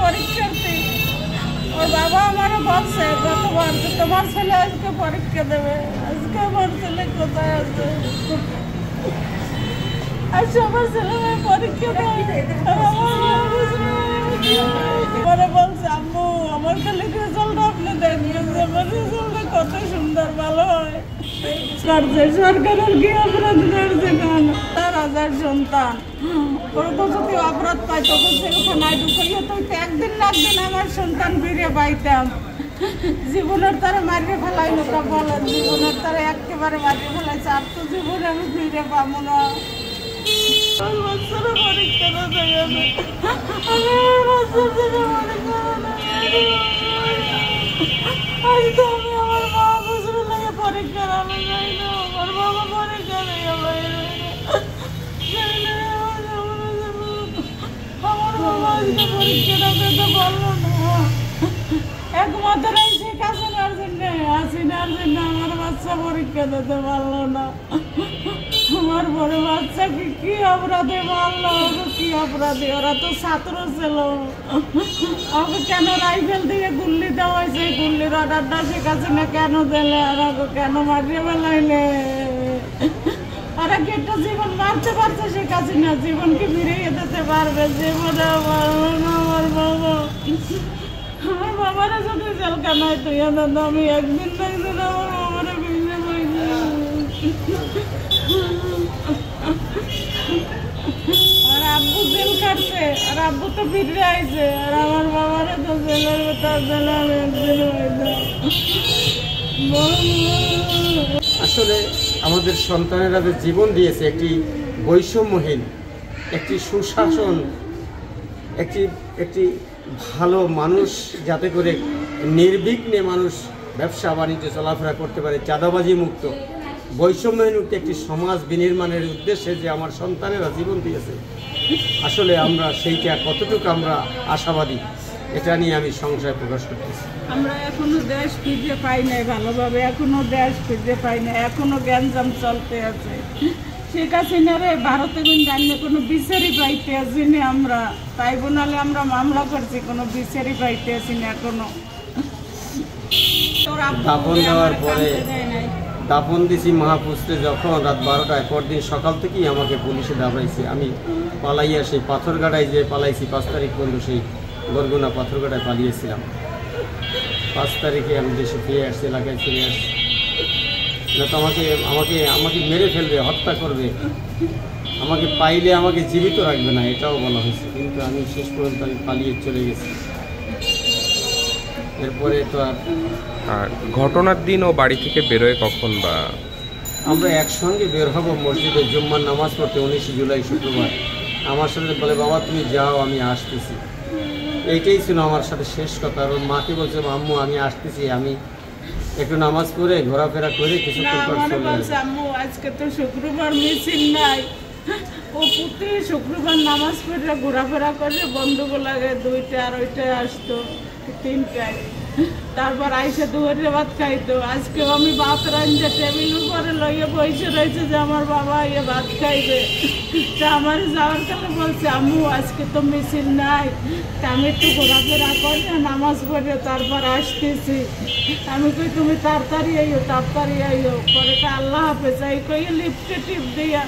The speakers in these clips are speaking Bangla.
পরীক্ষার্থী। ওর বাবা আমারও বলছে গতবার যে তোমার ছেলে আজকে পরীক্ষা দেবে, আজকে আমার ছেলে কোথায় আছে? আজকে আমার ছেলে পরীক্ষা দেবে। পরে বলছে আম্মু আমার খালি রেজাল্ট আপনি দেখবেন যে আমার রেজাল্টটা কত সুন্দর ভালো হয়। সরকারের কি অপরাধ করছে কেন? 4,000 সন্তান, ওরা তো যদি অপরাধ পায় তখন সে থানায় ঢুকাইয়া তো একদিন না একদিন আমার সন্তান ফিরে পাইতাম। জীবনের তারা মারিয়ে ফেলাইলো তা বলেন, জীবনের তারা একেবারে মারিয়ে ফেলাইছে, আর তো জীবনে আমি ফিরে পাবো না। পরীক্ষা আমার মা বুঝবে লাগে পরীক্ষা আমি যাই না, আমার বাবা পরীক্ষা নেই আমার বাবা আজকে পরীক্ষাটা পেতে পারলো না। একমাত্র শেখ হাসিনার জন্য আমার বাচ্চা পরীক্ষা দিতে পারলো না। আমার বড় বাচ্চাকে কি অপরাধে মারলো, কি অপরাধী? ওরা তো ছাত্র ছিল, ওকে কেন রাইফেল দিয়ে গুল্লি দেওয়া হয়েছে? গুল্লির অর্ডারটা শেখ হাসিনা কেন দিলে? আর ওকে কেন মারিয়ে ফেলাইলে? ওরা কি একটা জীবন মারতে পারছে? শেখ হাসিনা জীবন কি ফিরিয়ে দিতে পারবে? জীবনে আমার বাবা, আমার বাবারা যদি জেলখানায় তুই আমি একদিন না একদিন আমার বাবারা ফিরে পাইনি। আর আব্বু জেল কাটছে, আর আব্বু তো ফিরে আইছে, আর আমার বাবারা তো জেলের ভেতর জেলে আমি একদিন আসলে আমাদের সন্তানেরা যে জীবন দিয়েছে একটি বৈষম্যহীন, একটি সুশাসন, একটি ভালো মানুষ, যাতে করে নির্বিঘ্নে মানুষ ব্যবসা বাণিজ্য চলাফেরা করতে পারে, চাঁদাবাজি মুক্ত, বৈষম্যহীন একটি সমাজ বিনির্মাণের উদ্দেশ্যে যে আমার সন্তানেরা জীবন দিয়েছে, আসলে আমরা সেইটা কতটুকু আমরা আশাবাদী, এটা নিয়ে আমি সংশয় প্রকাশ করতেছি। আমরা এখনো দেশ ফিরে পাই নাই ভালোভাবে, এখনো দেশ ফিরে পাই নাই, এখনো গ্যাঞ্জাম চলতে আছে। শেখ হাসিনারে ভারতে জানিয়ে কোনো বিচারই পাইতে আসিনি আমরা, তাই বোনালে আমরা মামলা করছি, কোনো বিচারই পাইতে আসিনি এখনো। দাফন দেওয়ার পরে দাফন দিছি মাহফুজকে যখন রাত 12টায়, পরদিন সকাল থেকেই আমাকে পুলিশে দাবড়াইছে। আমি পালাইয়া সেই পাথরঘাটায় যে পালাইছি, 5 তারিখ পর্যন্ত সেই বরগুনা পাথরঘাটায় পালিয়েছিলাম। 5 তারিখে আমি দেশে ফিরে আসছি, এলাকায় ফিরে আসছি। না তো আমাকে মেরে ফেলবে, হত্যা করবে, আমাকে পাইলে আমাকে জীবিত রাখবে না, এটাও বলা হয়েছে। কিন্তু আমি শেষ পর্যন্ত আমি পালিয়ে চলে গেছি। এরপরে তো আর ঘটনার দিন ও বাড়ি থেকে বেরোয় কখন? বা আমরা একসঙ্গে বের হব মসজিদে জুম্মার নামাজ পড়তে 19 জুলাই শুক্রবার। আমার সাথে বলে বাবা তুমি যাও, আমি আসতেছি। এইটাই ছিল আমার সাথে শেষ কথা। আর ওর মাকে বলছে আম্মু আমি আসতেছি, আমি একটু নামাজ পড়ে ঘোরাফেরা করে কিছুক্ষণ পর চলে আসবো। আম্মু আজকে তো শুক্রবার মিছিল নাই, ও প্রতি শুক্রবার নামাজ পড়ে ঘোরাফেরা করে, বন্ধুগুলো লাগে 2টা আর 2টায় আসতো, 3টায়, তারপর আইসে দুপুরে ভাত খাইতো। আজকে আমি ভাত রাঁধে টেবিল উপরে লইয়ে বসে রয়েছে যে আমার বাবা ইয়ে ভাত খাইবে। তা আমার যাওয়ার কালে বলছে আম্মু আজকে তো মিছিল নাই, তা আমি একটু ঘোরাফেরা করে নামাজ পড়ে তারপর আসতেছি। আমি কই তুমি তাড়াতাড়ি আইও, তাড়াতাড়ি আইও। পরে তা আল্লাহ হাফেজ আই কই লিফটে টিপ দিয়া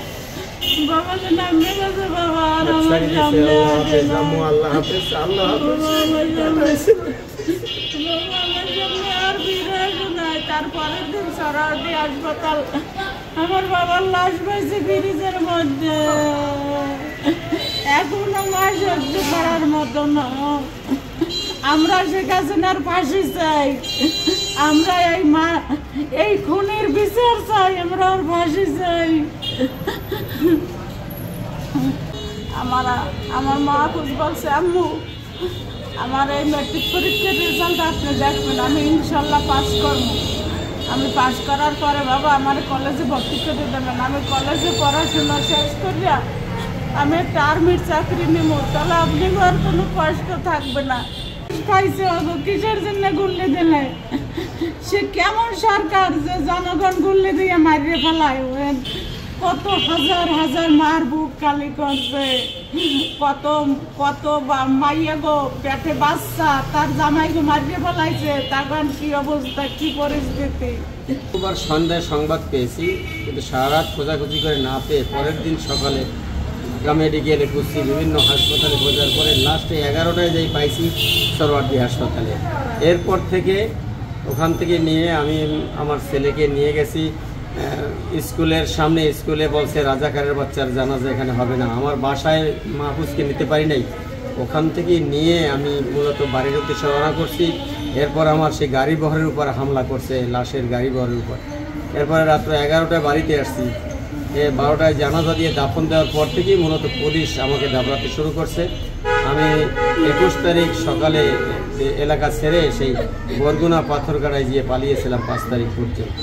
বাবা যে নামবে গেছে, বাবা আর আমার সামনে আল্লাহ হাফেজ, আল্লাহ হাফেজ। আর ফিরে আসে নাই। তারপরের দিন সরাসরি হাসপাতাল, আমার বাবার লাশ পাইছে ফ্রিজের মধ্যে, এখনো মা সহ্য করার মতো না। আমরা শেখ হাসিনার ফাঁসি চাই, আমরা এই খুনের বিচার চাই, আমরা ওর ফাঁসি চাই। আমার মা খুব বলছে আম্মু আমার এই ম্যাট্রিক পরীক্ষার রেজাল্ট আপনি দেখবেন, আমি ইনশাল্লাহ পাস করবো। আমি পাস করার পরে বাবা আমার কলেজে ভর্তি করে দেবেন, আমি কলেজে পড়াশোনা শেষ করিয়া আমি একটা আর্মির চাকরি নেব, তাহলে আপনি আর কোনো কষ্ট থাকবে না। খাইছে কিসের জন্য গুল্লি দিলে? সে কেমন সরকার যে জনগণ গুল্লি দিয়ে মারিয়ে ফেলায়? কত হাজার হাজার মার বুক খালি করছে, কত কত মাইয়া গো পেটে বাচ্চা, তার জামাইকে মারিয়ে ফেলাইছে, তখন কি অবস্থা, কি পরিস্থিতি। দুবার সন্ধ্যায় সংবাদ পেয়েছি, কিন্তু সারা রাত খোঁজাখুঁজি করে না পেয়ে পরের দিন সকালে ঢাকা মেডিকেলে খুঁজছি, বিভিন্ন হাসপাতালে খোঁজার পরে লাস্টে 11টায় যাই পাইছি সরওয়ার্দী হাসপাতালে। এরপর থেকে ওখান থেকে নিয়ে আমি আমার ছেলেকে নিয়ে গেছি স্কুলের সামনে, স্কুলে বলছে রাজাকারের বাচ্চার জানাজা এখানে হবে না। আমার বাসায় মাহফুজকে নিতে পারি নাই, ওখান থেকে নিয়ে আমি মূলত বাড়ির উদ্দেশ্যে রওনা করছি। এরপর আমার সেই গাড়ি বহরের উপর হামলা করছে, লাশের গাড়ি বহরের উপর। এরপরে রাত্র 11টায় বাড়িতে আসছি, 12টায় জানাজা দিয়ে দাফন দেওয়ার পর থেকেই মূলত পুলিশ আমাকে দাবড়াতে শুরু করছে। আমি 21 তারিখ সকালে এলাকা ছেড়ে সেই বরগুনা পাথরগাড়ায় গিয়ে পালিয়েছিলাম 5 তারিখ পর্যন্ত।